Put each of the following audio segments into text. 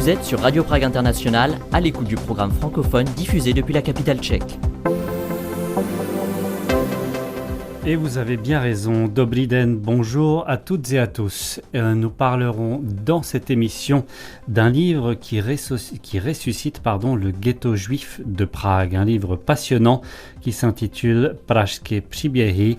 Vous êtes sur Radio Prague International, à l'écoute du programme francophone diffusé depuis la capitale tchèque. Et vous avez bien raison, Dobrý den, bonjour à toutes et à tous. Nous parlerons dans cette émission d'un livre qui ressuscite le ghetto juif de Prague, un livre passionnant qui s'intitule Pražské příběhy,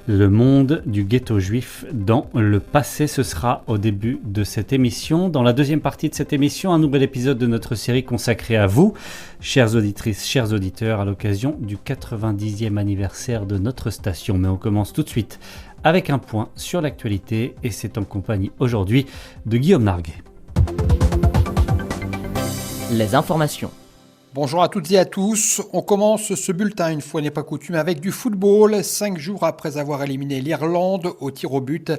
le monde du ghetto juif dans le passé. Ce sera au début de cette émission. Dans la deuxième partie de cette émission, un nouvel épisode de notre série consacrée à vous, chères auditrices, chers auditeurs, à l'occasion du 90e anniversaire de notre station. Mais on commence tout de suite avec un point sur l'actualité et c'est en compagnie aujourd'hui de Guillaume Narguet. Les informations. Bonjour à toutes et à tous. On commence ce bulletin, une fois n'est pas coutume, avec du football. 5 jours après avoir éliminé l'Irlande au tir au but,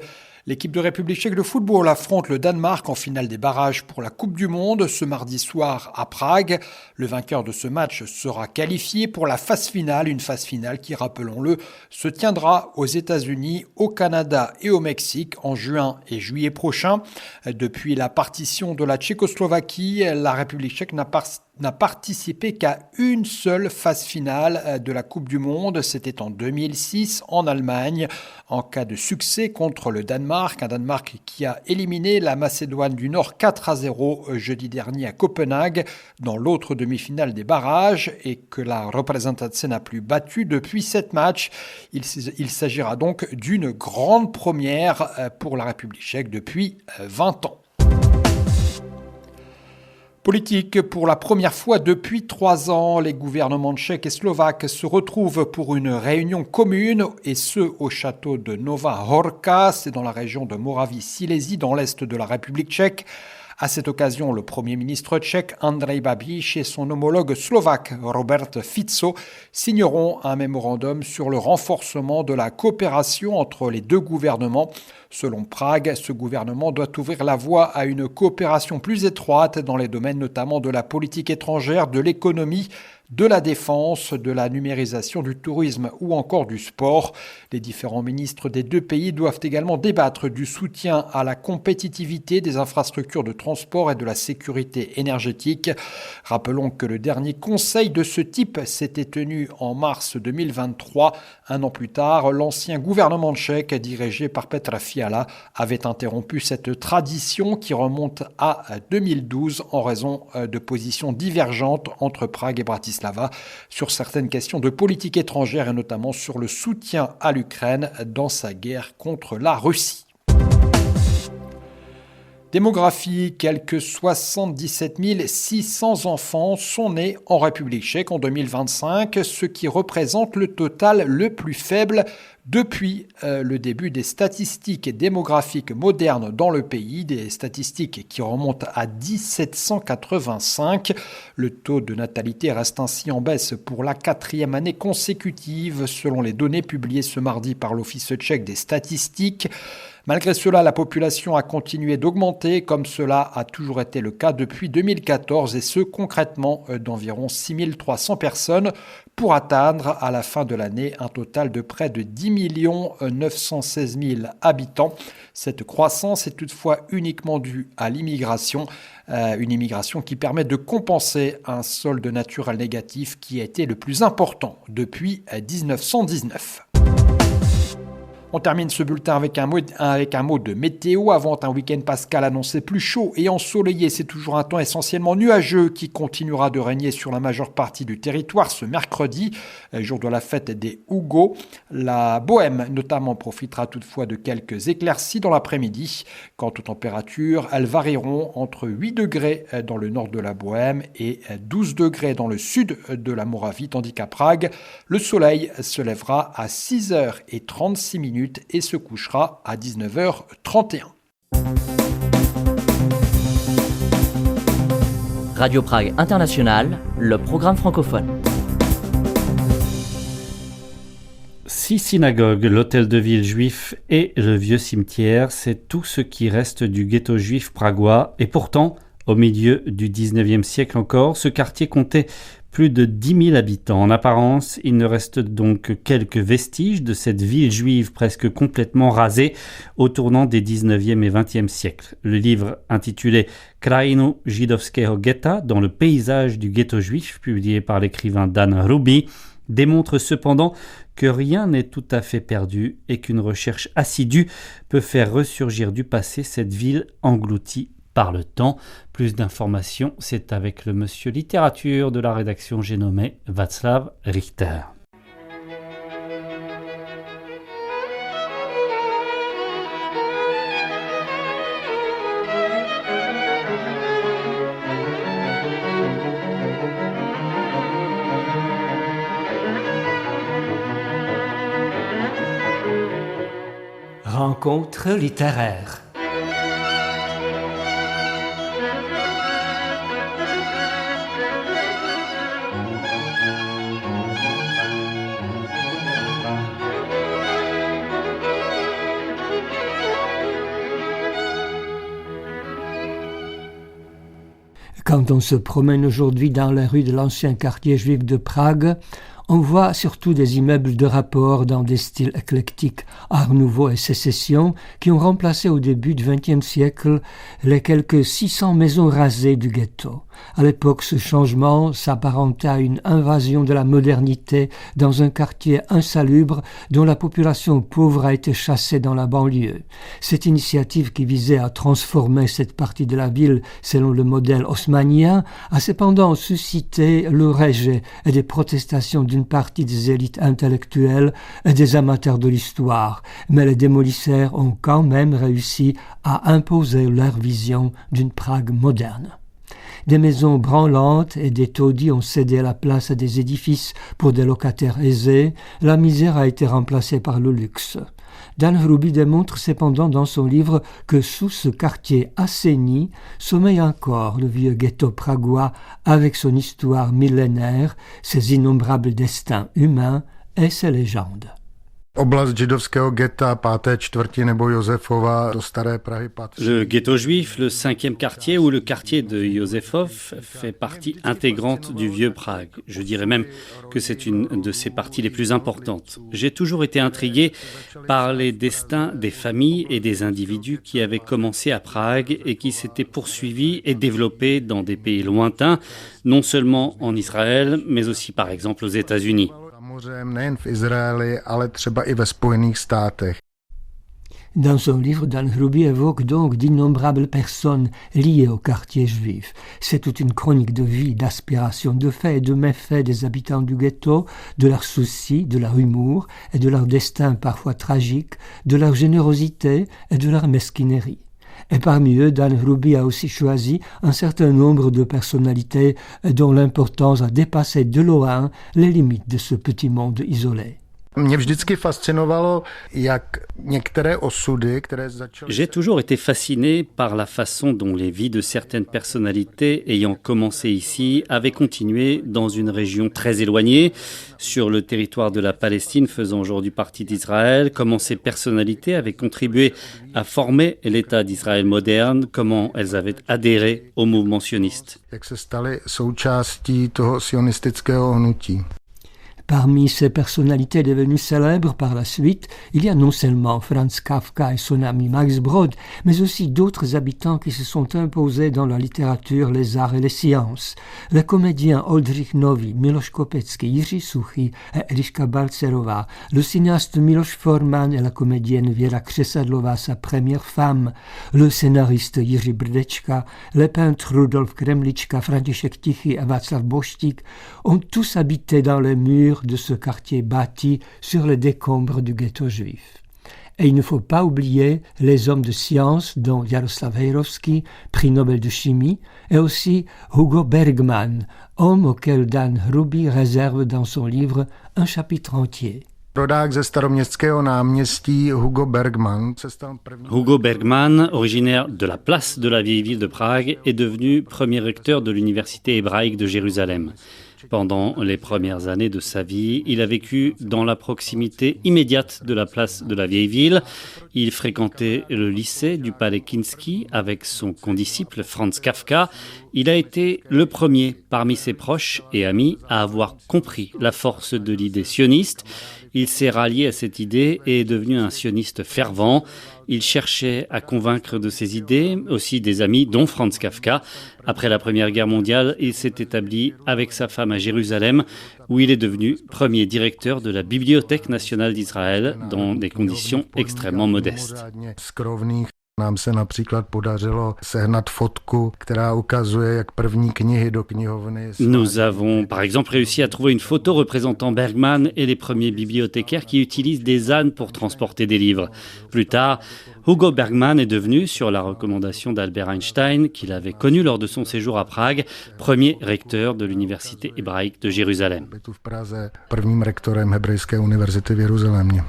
l'équipe de République tchèque de football affronte le Danemark en finale des barrages pour la Coupe du Monde ce mardi soir à Prague. Le vainqueur de ce match sera qualifié pour la phase finale, une phase finale qui, rappelons-le, se tiendra aux États-Unis, au Canada et au Mexique en juin et juillet prochains. Depuis la partition de la Tchécoslovaquie, la République tchèque n'a participé qu'à une seule phase finale de la Coupe du Monde. C'était en 2006 en Allemagne, en cas de succès contre le Danemark. Un Danemark qui a éliminé la Macédoine du Nord 4-0 jeudi dernier à Copenhague dans l'autre demi-finale des barrages et que la Reprezentace n'a plus battu depuis 7 matchs. Il s'agira donc d'une grande première pour la République tchèque depuis 20 ans. Politique, pour la première fois depuis 3 ans, les gouvernements tchèques et slovaques se retrouvent pour une réunion commune et ce au château de Nová Hôrka, c'est dans la région de Moravie-Silésie, dans l'est de la République tchèque. À cette occasion, le Premier ministre tchèque Andrej Babiš et son homologue slovaque Robert Fico signeront un mémorandum sur le renforcement de la coopération entre les deux gouvernements. Selon Prague, ce gouvernement doit ouvrir la voie à une coopération plus étroite dans les domaines notamment de la politique étrangère, de l'économie, de la défense, de la numérisation, du tourisme ou encore du sport. Les différents ministres des deux pays doivent également débattre du soutien à la compétitivité des infrastructures de transport et de la sécurité énergétique. Rappelons que le dernier conseil de ce type s'était tenu en mars 2023. Un an plus tard, l'ancien gouvernement tchèque, dirigé par Petra Fiala, avait interrompu cette tradition qui remonte à 2012 en raison de positions divergentes entre Prague et Bratislava sur certaines questions de politique étrangère et notamment sur le soutien à l'Ukraine dans sa guerre contre la Russie. Démographie, quelques 77 600 enfants sont nés en République tchèque en 2025, ce qui représente le total le plus faible depuis le début des statistiques démographiques modernes dans le pays, des statistiques qui remontent à 1785. Le taux de natalité reste ainsi en baisse pour la 4e année consécutive, selon les données publiées ce mardi par l'Office tchèque des statistiques. Malgré cela, la population a continué d'augmenter, comme cela a toujours été le cas depuis 2014, et ce concrètement d'environ 6300 personnes, pour atteindre à la fin de l'année un total de près de 10 916 000 habitants. Cette croissance est toutefois uniquement due à l'immigration, une immigration qui permet de compenser un solde naturel négatif qui a été le plus important depuis 1919. On termine ce bulletin avec un mot de météo. Avant un week-end pascal annoncé plus chaud et ensoleillé, c'est toujours un temps essentiellement nuageux qui continuera de régner sur la majeure partie du territoire ce mercredi, jour de la fête des Hugo. La Bohème notamment profitera toutefois de quelques éclaircies dans l'après-midi. Quant aux températures, elles varieront entre 8 degrés dans le nord de la Bohème et 12 degrés dans le sud de la Moravie, tandis qu'à Prague, le soleil se lèvera à 6h36 et se couchera à 19h31. Radio Prague International, le programme francophone. 6 synagogues, l'hôtel de ville juif et le vieux cimetière, c'est tout ce qui reste du ghetto juif pragois. Et pourtant, au milieu du 19e siècle encore, ce quartier comptait Plus de 10 000 habitants. En apparence, il ne reste donc que quelques vestiges de cette ville juive presque complètement rasée au tournant des 19e et 20e siècles. Le livre intitulé Krainu Żydowskiego Getta, dans le paysage du ghetto juif, publié par l'écrivain Dan Ruby, démontre cependant que rien n'est tout à fait perdu et qu'une recherche assidue peut faire ressurgir du passé cette ville engloutie par le temps. Plus d'informations, c'est avec le monsieur littérature de la rédaction, j'ai nommé Václav Richter. Rencontre littéraire. Quand on se promène aujourd'hui dans les rues de l'ancien quartier juif de Prague, on voit surtout des immeubles de rapport dans des styles éclectiques, Art Nouveau et Sécession, qui ont remplacé au début du XXe siècle les quelques 600 maisons rasées du ghetto. À l'époque, ce changement s'apparentait à une invasion de la modernité dans un quartier insalubre dont la population pauvre a été chassée dans la banlieue. Cette initiative qui visait à transformer cette partie de la ville selon le modèle haussmannien a cependant suscité le rejet et des protestations d'une partie des élites intellectuelles et des amateurs de l'histoire, mais les démolisseurs ont quand même réussi à imposer leur vision d'une Prague moderne. Des maisons branlantes et des taudis ont cédé la place à des édifices pour des locataires aisés. La misère a été remplacée par le luxe. Dan Ruby démontre cependant dans son livre que sous ce quartier assaini sommeille encore le vieux ghetto pragois avec son histoire millénaire, ses innombrables destins humains et ses légendes. Oblast židovského getta, 5. čtvrti nebo Josefova do Staré Prahy patří. Le ghetto juif, le 5e quartier ou le quartier de Josefov fait partie intégrante du vieux Prague. Je dirais même que c'est une de ses parties les plus importantes. J'ai toujours été intrigué par les destins des familles et des individus qui avaient commencé à Prague et qui s'étaient poursuivis et développés dans des pays lointains, non seulement en Israël, mais aussi par exemple aux États-Unis. Nejen v Izraeli, ale třeba i ve Spojených státech. Dans son livre, Dan Ruby évoque donc d'innombrables personnes liées au quartier juif. C'est toute une chronique de vie, d'aspiration, de faits et de méfaits des habitants du ghetto, de leurs soucis, de leur humour et de leur destin parfois tragique, de leur générosité et de leur mesquinerie. Et parmi eux, Dan Ruby a aussi choisi un certain nombre de personnalités dont l'importance a dépassé de loin les limites de ce petit monde isolé. J'ai toujours été fasciné par la façon dont les vies de certaines personnalités ayant commencé ici avaient continué dans une région très éloignée, sur le territoire de la Palestine faisant aujourd'hui partie d'Israël, comment ces personnalités avaient contribué à former l'État d'Israël moderne, comment elles avaient adhéré au mouvement sioniste. Parmi ces personnalités devenues célèbres par la suite, il y a non seulement Franz Kafka et son ami Max Brod, mais aussi d'autres habitants qui se sont imposés dans la littérature, les arts et les sciences. Les comédiens Oldřich Nový, Miloš Kopecký, Jiří Suchý et Eliška Balcerová, le cinéaste Miloš Forman et la comédienne Věra Křesadlová, sa première femme, le scénariste Jiří Brdečka, les peintres Rudolf Kremlička, František Tichý et Václav Boštík ont tous habité dans les murs de ce quartier bâti sur les décombres du ghetto juif. Et il ne faut pas oublier les hommes de science, dont Jaroslav Hejrovský, prix Nobel de chimie, et aussi Hugo Bergman, homme auquel Dan Ruby réserve dans son livre un chapitre entier. Hugo Bergman, originaire de la place de la vieille ville de Prague, est devenu premier recteur de l'université hébraïque de Jérusalem. Pendant les premières années de sa vie, il a vécu dans la proximité immédiate de la place de la vieille ville. Il fréquentait le lycée du Palais Kinski avec son condisciple Franz Kafka. Il a été le premier parmi ses proches et amis à avoir compris la force de l'idée sioniste. Il s'est rallié à cette idée et est devenu un sioniste fervent. Il cherchait à convaincre de ses idées, aussi des amis, dont Franz Kafka. Après la Première Guerre mondiale, il s'est établi avec sa femme à Jérusalem, où il est devenu premier directeur de la Bibliothèque nationale d'Israël, dans des conditions extrêmement modestes. Nám se například podařilo sehnat fotku, která ukazuje, jak první knihy do knihovny. Nous avons par exemple réussi à trouver une photo représentant Bergman et les premiers bibliothécaires qui utilisent des ânes pour transporter des livres. Plus tard, Hugo Bergman est devenu, sur la recommandation d'Albert Einstein, qu'il avait connu lors de son séjour à Prague, premier recteur de l'université hébraïque de Jérusalem. V Praze prvním rektorem Hebrejské univerzity v Jeruzalémě.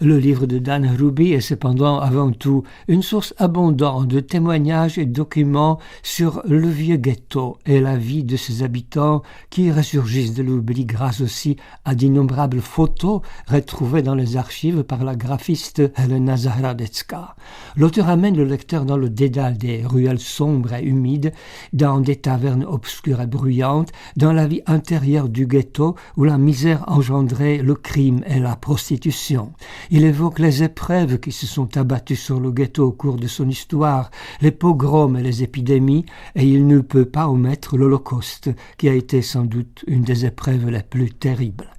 Le livre de Dan Ruby est cependant avant tout une source abondante de témoignages et documents sur le vieux ghetto et la vie de ses habitants qui ressurgissent de l'oubli grâce aussi à d'innombrables photos retrouvées dans les archives par la graphiste Helena Zahradecka. L'auteur amène le lecteur dans le dédale des ruelles sombres et humides, dans des tavernes obscures et bruyantes, dans la vie intérieure du ghetto où la misère engendrait le crime et la prostitution. Il évoque les épreuves qui se sont abattues sur le ghetto au cours de son histoire, les pogroms et les épidémies, et il ne peut pas omettre l'Holocauste, qui a été sans doute une des épreuves les plus terribles.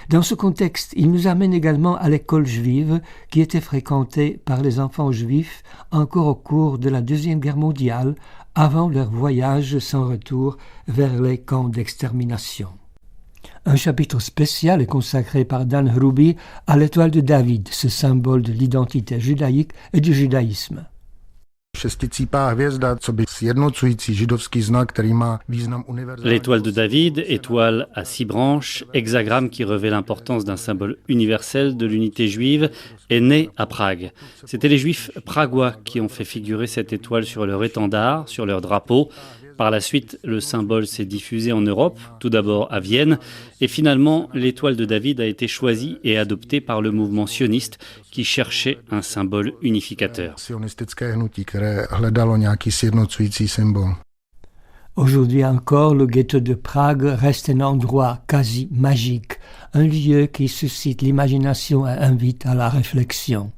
Dans ce contexte, il nous amène également à l'école juive, qui était fréquentée par les enfants juifs encore au cours de la Deuxième Guerre mondiale, avant leur voyage sans retour vers les camps d'extermination. Un chapitre spécial est consacré par Dan Ruby à l'étoile de David, ce symbole de l'identité judaïque et du judaïsme. L'étoile de David, étoile à 6 branches, hexagramme qui revêt l'importance d'un symbole universel de l'unité juive, est né à Prague. C'étaient les juifs pragois qui ont fait figurer cette étoile sur leur étendard, sur leur drapeau. Par la suite, le symbole s'est diffusé en Europe, tout d'abord à Vienne, et finalement, l'étoile de David a été choisie et adoptée par le mouvement sioniste qui cherchait un symbole unificateur. Aujourd'hui encore, le ghetto de Prague reste un endroit quasi magique, un lieu qui suscite l'imagination et invite à la réflexion.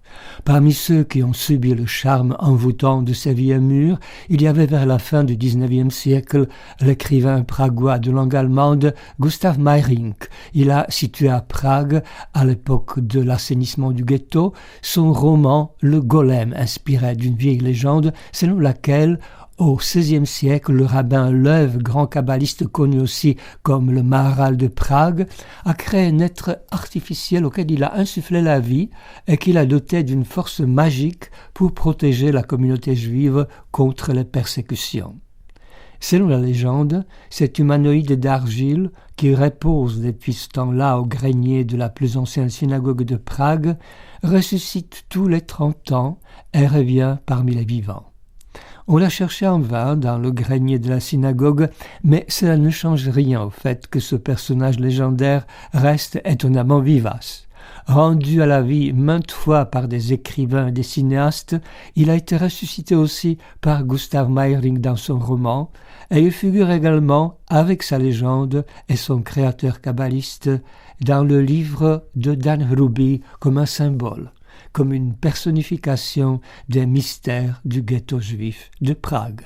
Parmi ceux qui ont subi le charme envoûtant de ces vieux murs, il y avait vers la fin du XIXe siècle l'écrivain pragois de langue allemande Gustav Meyrink. Il a situé à Prague, à l'époque de l'assainissement du ghetto, son roman Le Golem, inspiré d'une vieille légende selon laquelle au XVIe siècle, le rabbin Löw, grand kabbaliste connu aussi comme le Maharal de Prague, a créé un être artificiel auquel il a insufflé la vie et qu'il a doté d'une force magique pour protéger la communauté juive contre les persécutions. Selon la légende, cet humanoïde d'argile, qui repose depuis ce temps-là au grenier de la plus ancienne synagogue de Prague, ressuscite tous les 30 ans et revient parmi les vivants. On l'a cherché en vain dans le grenier de la synagogue, mais cela ne change rien au fait que ce personnage légendaire reste étonnamment vivace. Rendu à la vie maintes fois par des écrivains et des cinéastes, il a été ressuscité aussi par Gustav Meyrink dans son roman, et il figure également, avec sa légende et son créateur kabbaliste, dans le livre de Dan Ruby comme un symbole, comme une personnification des mystères du ghetto juif de Prague.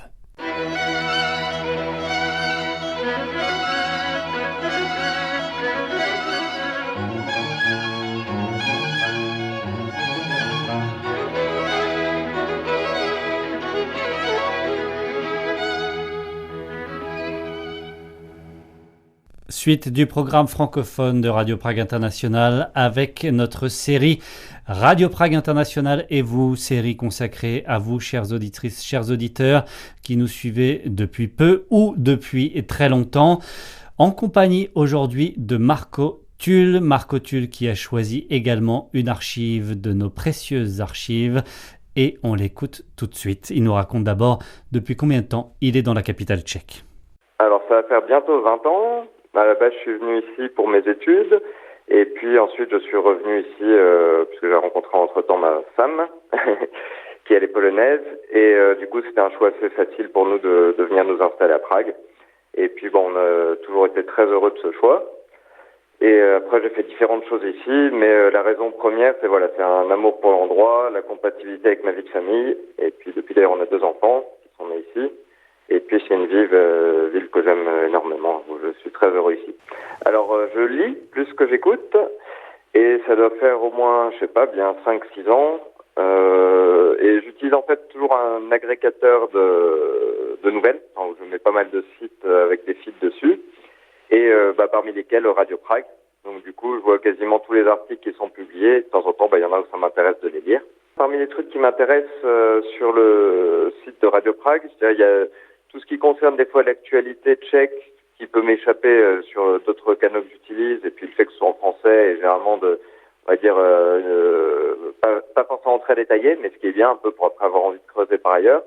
Suite du programme francophone de Radio Prague International avec notre série Radio Prague International et vous, série consacrée à vous, chères auditrices, chers auditeurs, qui nous suivez depuis peu ou depuis très longtemps, en compagnie aujourd'hui de Marco Tull. Marco Tull qui a choisi également une archive de nos précieuses archives et on l'écoute tout de suite. Il nous raconte d'abord depuis combien de temps il est dans la capitale tchèque. Alors ça va faire bientôt 20 ans. À la base, je suis venu ici pour mes études. Et puis ensuite, je suis revenu ici puisque j'ai rencontré entre-temps ma femme, qui elle est polonaise. Et du coup, c'était un choix assez facile pour nous de venir nous installer à Prague. Et puis bon, on a toujours été très heureux de ce choix. Et après, j'ai fait différentes choses ici, mais la raison première, c'est un amour pour l'endroit, la compatibilité avec ma vie de famille. Et puis depuis d'ailleurs, on a 2 enfants qui sont nés ici. Et puis c'est une ville que j'aime énormément, où je suis très heureux ici. Alors je lis plus que j'écoute, et ça doit faire au moins, bien 5-6 ans. Et j'utilise en fait toujours un agrégateur de nouvelles, où je mets pas mal de sites avec des feeds dessus, et parmi lesquels Radio Prague. Donc du coup, je vois quasiment tous les articles qui sont publiés. De temps en temps, il y en a où ça m'intéresse de les lire. Parmi les trucs qui m'intéressent sur le site de Radio Prague, il y a tout ce qui concerne des fois l'actualité tchèque qui peut m'échapper sur d'autres canaux que j'utilise, et puis le fait que ce soit en français et généralement pas forcément très détaillé, mais ce qui est bien un peu pour après avoir envie de creuser par ailleurs.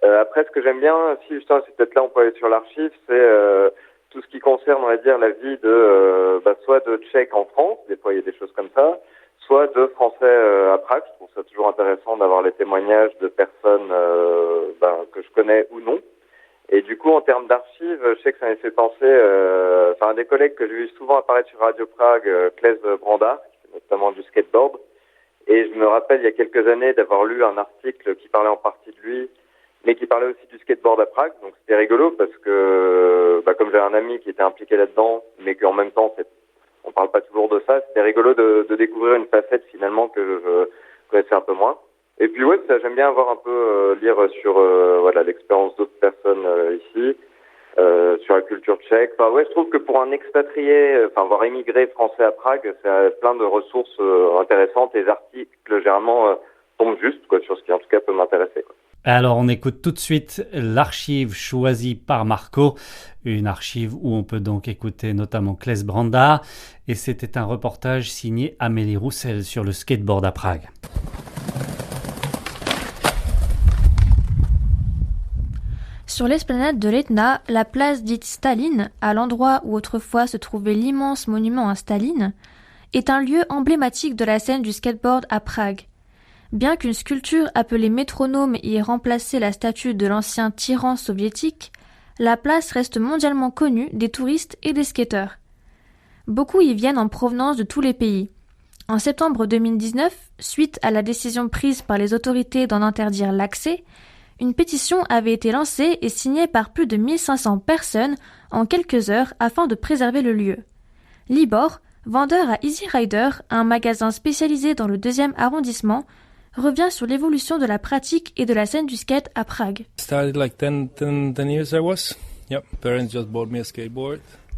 Après, ce que j'aime bien, si justement c'est peut-être là on peut aller sur l'archive, c'est tout ce qui concerne, la vie de soit de Tchèques en France, des fois il y a des choses comme ça, soit de Français à Prague. Je trouve ça toujours intéressant d'avoir les témoignages de personnes que je connais ou non. Et du coup, en termes d'archives, je sais que ça m'a fait penser, un des collègues que j'ai vu souvent apparaître sur Radio Prague, Kles Brandar, qui fait notamment du skateboard. Et je me rappelle il y a quelques années d'avoir lu un article qui parlait en partie de lui, mais qui parlait aussi du skateboard à Prague. Donc c'était rigolo parce que, comme j'ai un ami qui était impliqué là-dedans, mais qu'en même temps, on parle pas toujours de ça, c'était rigolo de découvrir une facette finalement que je connaissais un peu moins. Et puis j'aime bien avoir un peu lire sur l'expérience d'autres personnes ici, sur la culture tchèque. Je trouve que pour un expatrié, voire émigré français à Prague, c'est plein de ressources intéressantes. Les articles généralement tombent juste sur ce qui en tout cas peut m'intéresser. Alors on écoute tout de suite l'archive choisie par Marco, une archive où on peut donc écouter notamment Kles Brandar, et c'était un reportage signé Amélie Roussel sur le skateboard à Prague. Sur l'esplanade de l'Etna, la place dite Staline, à l'endroit où autrefois se trouvait l'immense monument à Staline, est un lieu emblématique de la scène du skateboard à Prague. Bien qu'une sculpture appelée métronome y ait remplacé la statue de l'ancien tyran soviétique, la place reste mondialement connue des touristes et des skateurs. Beaucoup y viennent en provenance de tous les pays. En septembre 2019, suite à la décision prise par les autorités d'en interdire l'accès, une pétition avait été lancée et signée par plus de 1500 personnes en quelques heures afin de préserver le lieu. Libor, vendeur à Easy Rider, un magasin spécialisé dans le 2e arrondissement, revient sur l'évolution de la pratique et de la scène du skate à Prague.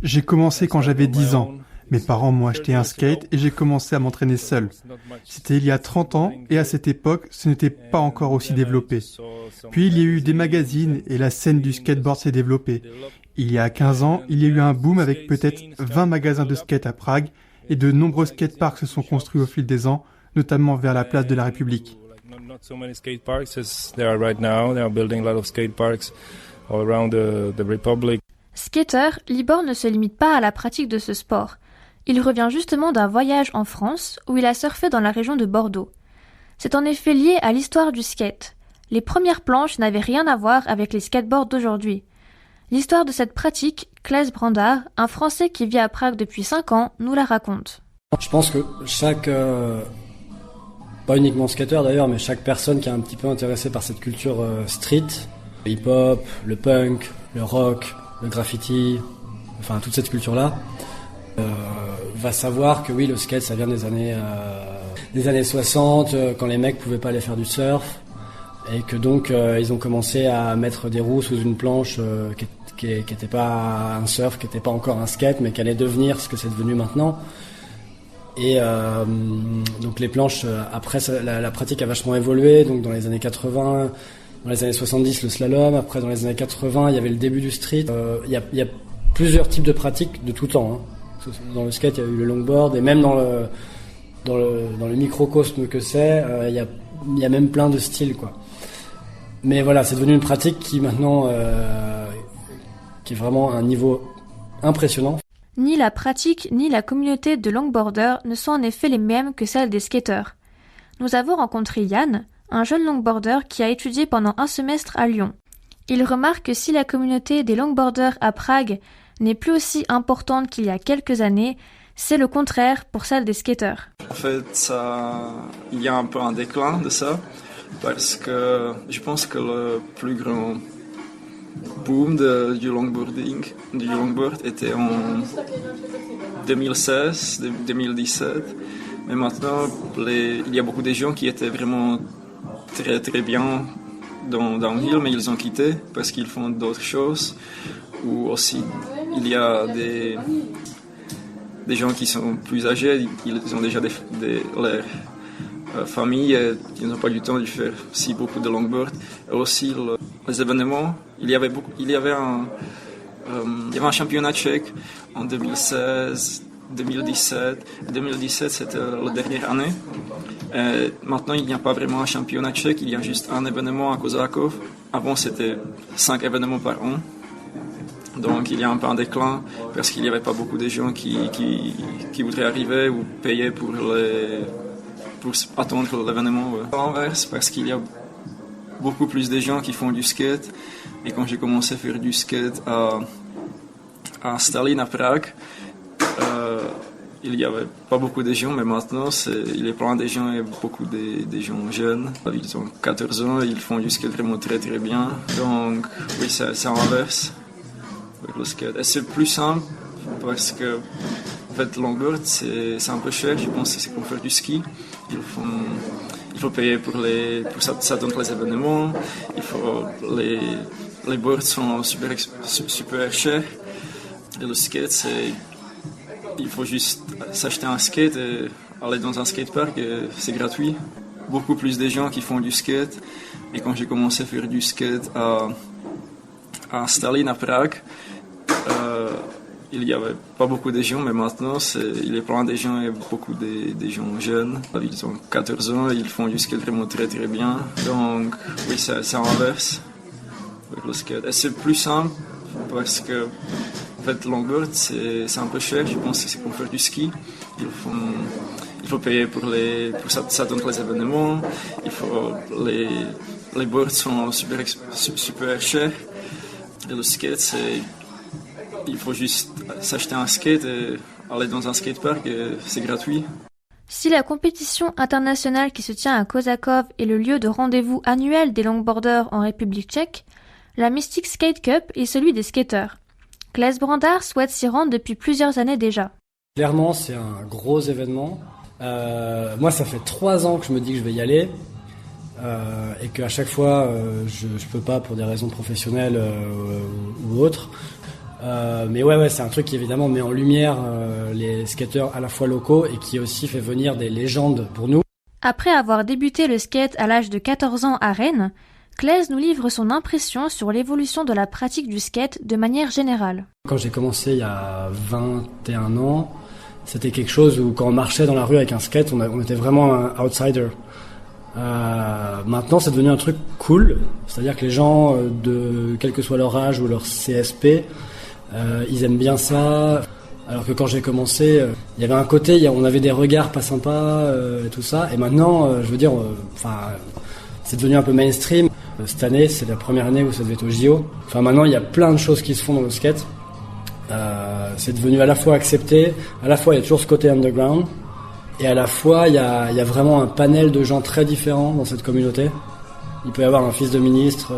J'ai commencé quand j'avais 10 ans. Mes parents m'ont acheté un skate et j'ai commencé à m'entraîner seul. C'était il y a 30 ans et à cette époque, ce n'était pas encore aussi développé. Puis il y a eu des magazines et la scène du skateboard s'est développée. Il y a 15 ans, il y a eu un boom avec peut-être 20 magasins de skate à Prague et de nombreux skateparks se sont construits au fil des ans, notamment vers la place de la République. Skater, Libor ne se limite pas à la pratique de ce sport. Il revient justement d'un voyage en France où il a surfé dans la région de Bordeaux. C'est en effet lié à l'histoire du skate. Les premières planches n'avaient rien à voir avec les skateboards d'aujourd'hui. L'histoire de cette pratique, Kles Brandar, un Français qui vit à Prague depuis 5 ans, nous la raconte. Je pense que chaque, pas uniquement skateur d'ailleurs, mais chaque personne qui est un petit peu intéressée par cette culture street, le hip-hop, le punk, le rock, le graffiti, enfin toute cette culture-là, va savoir que oui, le skate ça vient des années 60, quand les mecs pouvaient pas aller faire du surf, et que donc ils ont commencé à mettre des roues sous une planche qui était pas un surf, qui était pas encore un skate, mais qui allait devenir ce que c'est devenu maintenant. Et donc les planches, après la pratique a vachement évolué, donc dans les années 80, dans les années 70 le slalom, après dans les années 80 il y avait le début du street. Il y a plusieurs types de pratiques de tout temps, hein. Dans le skate, il y a eu le longboard, et même dans le microcosme que c'est, il y a même plein de styles, quoi. Mais voilà, c'est devenu une pratique qui maintenant, qui est vraiment à un niveau impressionnant. Ni la pratique ni la communauté de longboarders ne sont en effet les mêmes que celles des skateurs. Nous avons rencontré Yann, un jeune longboarder qui a étudié pendant un semestre à Lyon. Il remarque que si la communauté des longboarders à Prague n'est plus aussi importante qu'il y a quelques années, c'est le contraire pour celle des skateurs. En fait, il y a un peu un déclin de ça, parce que je pense que le plus grand boom du longboard était en 2016, 2017. Mais maintenant, il y a beaucoup de gens qui étaient vraiment très très bien dans downhill, mais ils ont quitté parce qu'ils font d'autres choses. Ou aussi, il y a des gens qui sont plus âgés, ils ont déjà leur famille, et ils n'ont pas du temps de faire si beaucoup de longboard. Et aussi les événements, il y avait un championnat tchèque en 2016, 2017. 2017, c'était la dernière année. Maintenant, il n'y a pas vraiment un championnat tchèque, il y a juste un événement à Kozákov. Avant, c'était 5 événements par an. Donc, il y a un peu un déclin parce qu'il n'y avait pas beaucoup de gens qui voudraient arriver ou payer pour attendre l'événement. À l'inverse, parce qu'il y a beaucoup plus de gens qui font du skate. Et quand j'ai commencé à faire du skate à Stalin, à Prague, il n'y avait pas beaucoup de gens, mais maintenant il y a plein de gens et beaucoup de gens jeunes. Ils ont 14 ans et ils font du skate vraiment très très bien. Donc oui, c'est l'inverse avec le skate. Et c'est plus simple parce que en fait, longboard c'est un peu cher, je pense que c'est comme faire du ski. Il faut payer pour s'attendre les événements, les boards sont super chers. Et le skate, il faut juste s'acheter un skate et aller dans un skatepark et c'est gratuit. Beaucoup plus de gens qui font du skate. Et quand j'ai commencé à faire du skate à Stalin, à Prague, il n'y avait pas beaucoup de gens, mais maintenant il y a plein de gens et beaucoup de gens jeunes. Ils ont 14 ans et ils font du skate vraiment très très bien. Donc oui, c'est l'inverse avec le skate. Et c'est plus simple parce que en fait, longboard, c'est un peu cher, je pense que c'est comme faire du ski. Il faut payer pour s'attendre les événements, les boards sont super chers. Et le skate, il faut juste s'acheter un skate et aller dans un skatepark et c'est gratuit. Si la compétition internationale qui se tient à Kozákov est le lieu de rendez-vous annuel des longboarders en République tchèque, la Mystic Skate Cup est celui des skateurs. Claes Brandard souhaite s'y rendre depuis plusieurs années déjà. Clairement, c'est un gros événement. Moi, ça fait 3 ans que je me dis que je vais y aller et qu'à chaque fois, je peux pas pour des raisons professionnelles ou autres. Mais ouais, c'est un truc qui évidemment met en lumière les skateurs à la fois locaux et qui aussi fait venir des légendes pour nous. Après avoir débuté le skate à l'âge de 14 ans à Rennes, Claes nous livre son impression sur l'évolution de la pratique du skate de manière générale. Quand j'ai commencé il y a 21 ans, c'était quelque chose où quand on marchait dans la rue avec un skate, on était vraiment un outsider. Maintenant, c'est devenu un truc cool, c'est-à-dire que les gens, quel que soit leur âge ou leur CSP, ils aiment bien ça. Alors que quand j'ai commencé, il y avait un côté, on avait des regards pas sympas et tout ça. Et maintenant, je veux dire, c'est devenu un peu mainstream. Cette année, c'est la première année où ça devait être au JO. Enfin, maintenant, il y a plein de choses qui se font dans le skate. C'est devenu à la fois accepté, à la fois il y a toujours ce côté underground, et à la fois il y a vraiment un panel de gens très différents dans cette communauté. Il peut y avoir un fils de ministre,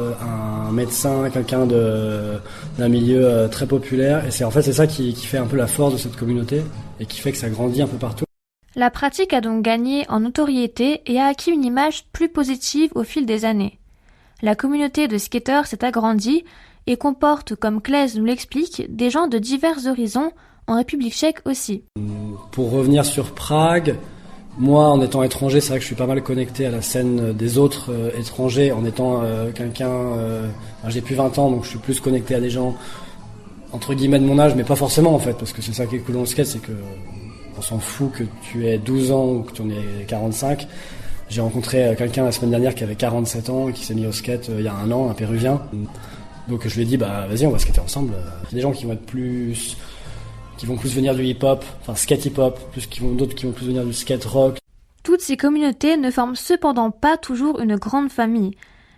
un médecin, quelqu'un d'un milieu très populaire, et c'est ça qui fait un peu la force de cette communauté et qui fait que ça grandit un peu partout. La pratique a donc gagné en notoriété et a acquis une image plus positive au fil des années. La communauté de skateurs s'est agrandie et comporte, comme Claes nous l'explique, des gens de divers horizons, en République tchèque aussi. Pour revenir sur Prague, moi en étant étranger, c'est vrai que je suis pas mal connecté à la scène des autres étrangers, en étant j'ai plus 20 ans, donc je suis plus connecté à des gens entre guillemets de mon âge, mais pas forcément en fait, parce que c'est ça qui est cool dans le skate, c'est que on s'en fout que tu aies 12 ans ou que tu en aies 45. J'ai rencontré quelqu'un la semaine dernière qui avait 47 ans et qui s'est mis au skate il y a 1 an, un Péruvien. Donc je lui ai dit, vas-y, on va skater ensemble. Il y a des gens qui vont plus venir du hip-hop, enfin skate hip-hop, d'autres qui vont plus venir du skate rock. Toutes ces communautés ne forment cependant pas toujours une grande famille.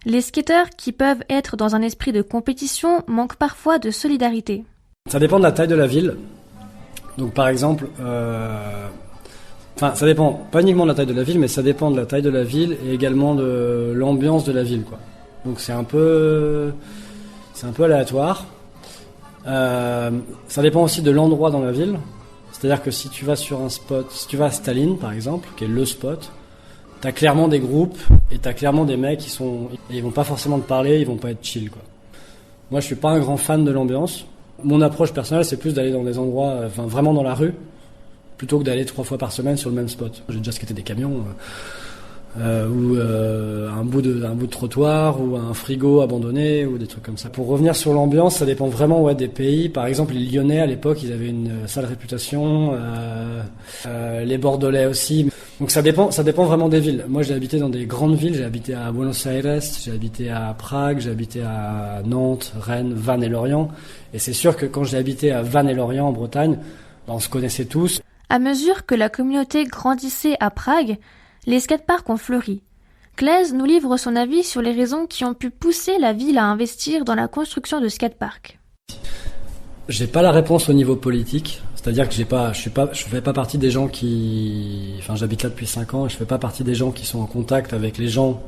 Les skateurs, qui peuvent être dans un esprit de compétition, manquent parfois de solidarité. Ça dépend de la taille de la ville. Donc par exemple, ça dépend pas uniquement de la taille de la ville, mais ça dépend de la taille de la ville et également de l'ambiance de la ville, quoi. Donc c'est un peu aléatoire. Ça dépend aussi de l'endroit dans la ville. C'est-à-dire que si tu vas sur un spot, si tu vas à Staline par exemple, qui est le spot, t'as clairement des groupes et t'as clairement des mecs ils vont pas forcément te parler, ils vont pas être chill, quoi. Moi je suis pas un grand fan de l'ambiance. Mon approche personnelle c'est plus d'aller dans des endroits, vraiment dans la rue, plutôt que d'aller 3 fois par semaine sur le même spot. J'ai déjà skaté des camions ou un bout de trottoir ou un frigo abandonné ou des trucs comme ça. Pour revenir sur l'ambiance, ça dépend vraiment des pays. Par exemple, les Lyonnais à l'époque, ils avaient une sale réputation, les Bordelais aussi. Donc ça dépend vraiment des villes. Moi, j'ai habité dans des grandes villes. J'ai habité à Buenos Aires, j'ai habité à Prague, j'ai habité à Nantes, Rennes, Vannes et Lorient. Et c'est sûr que quand j'ai habité à Vannes et Lorient en Bretagne, on se connaissait tous. À mesure que la communauté grandissait à Prague, les skateparks ont fleuri. Claes nous livre son avis sur les raisons qui ont pu pousser la ville à investir dans la construction de skateparks. J'ai pas la réponse au niveau politique, c'est-à-dire que je fais pas partie des gens j'habite là depuis 5 ans et je fais pas partie des gens qui sont en contact avec les gens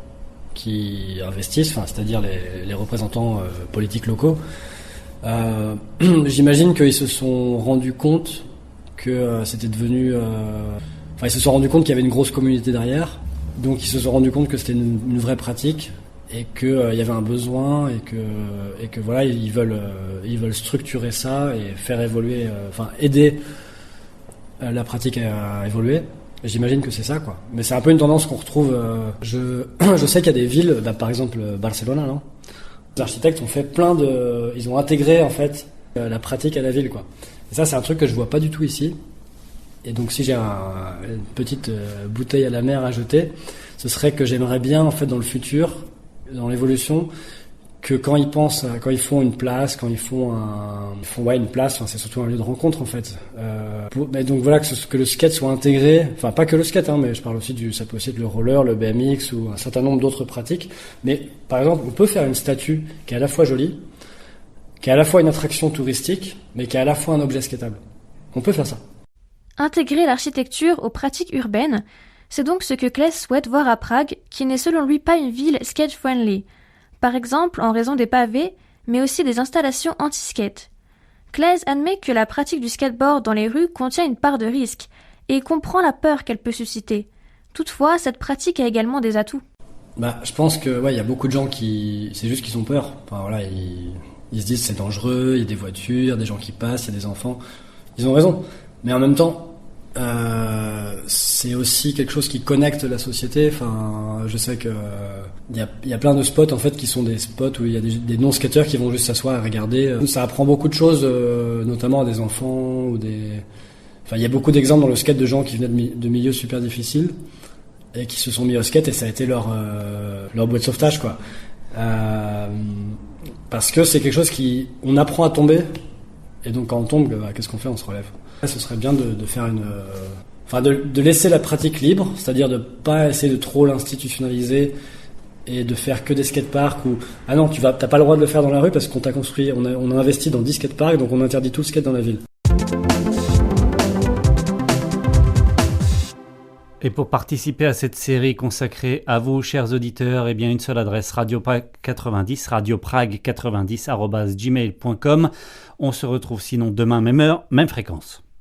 qui investissent, c'est-à-dire les représentants politiques locaux. J'imagine qu'ils se sont rendus compte que c'était devenu... ils se sont rendus compte qu'il y avait une grosse communauté derrière, donc ils se sont rendus compte que c'était une vraie pratique et qu'il y avait un besoin et que voilà, ils veulent structurer ça et faire évoluer, aider la pratique à évoluer. Et j'imagine que c'est ça, quoi. Mais c'est un peu une tendance qu'on retrouve. Je sais qu'il y a des villes, par exemple Barcelone, non ? Les architectes ont fait ils ont intégré en fait la pratique à la ville, quoi. Et ça, c'est un truc que je vois pas du tout ici. Et donc si j'ai une petite bouteille à la mer à jeter, ce serait que j'aimerais bien en fait dans le futur, dans l'évolution, que quand ils font une place, une place, c'est surtout un lieu de rencontre en fait. Mais donc voilà, que le skate soit intégré, pas que le skate, mais je parle aussi ça peut aussi être le roller, le BMX ou un certain nombre d'autres pratiques. Mais par exemple, on peut faire une statue qui est à la fois jolie, qui est à la fois une attraction touristique, mais qui est à la fois un objet skatable. On peut faire ça. Intégrer l'architecture aux pratiques urbaines, c'est donc ce que Claes souhaite voir à Prague, qui n'est selon lui pas une ville skate-friendly. Par exemple, en raison des pavés, mais aussi des installations anti-skate. Claes admet que la pratique du skateboard dans les rues contient une part de risque, et comprend la peur qu'elle peut susciter. Toutefois, cette pratique a également des atouts. Je pense que y a beaucoup de gens c'est juste qu'ils ont peur. Ils se disent c'est dangereux, il y a des voitures, des gens qui passent, il y a des enfants. Ils ont raison. Mais en même temps, c'est aussi quelque chose qui connecte la société. Je sais que il y a plein de spots en fait qui sont des spots où il y a des non-skateurs qui vont juste s'asseoir et regarder. Ça apprend beaucoup de choses, notamment à des enfants ou il y a beaucoup d'exemples dans le skate de gens qui venaient de milieux super difficiles et qui se sont mis au skate et ça a été leur bouée de sauvetage, quoi. Parce que c'est quelque chose on apprend à tomber et donc quand on tombe, qu'est-ce qu'on fait ? On se relève. Ce serait bien de faire de laisser la pratique libre, c'est-à-dire de pas essayer de trop l'institutionnaliser et de faire que des skateparks où non, t'as pas le droit de le faire dans la rue parce qu'on t'a construit, on a investi dans 10 skateparks, donc on interdit tout le skate dans la ville. Et pour participer à cette série consacrée à vous, chers auditeurs, une seule adresse, radioprague90, radioprague90@gmail.com. On se retrouve sinon demain, même heure, même fréquence.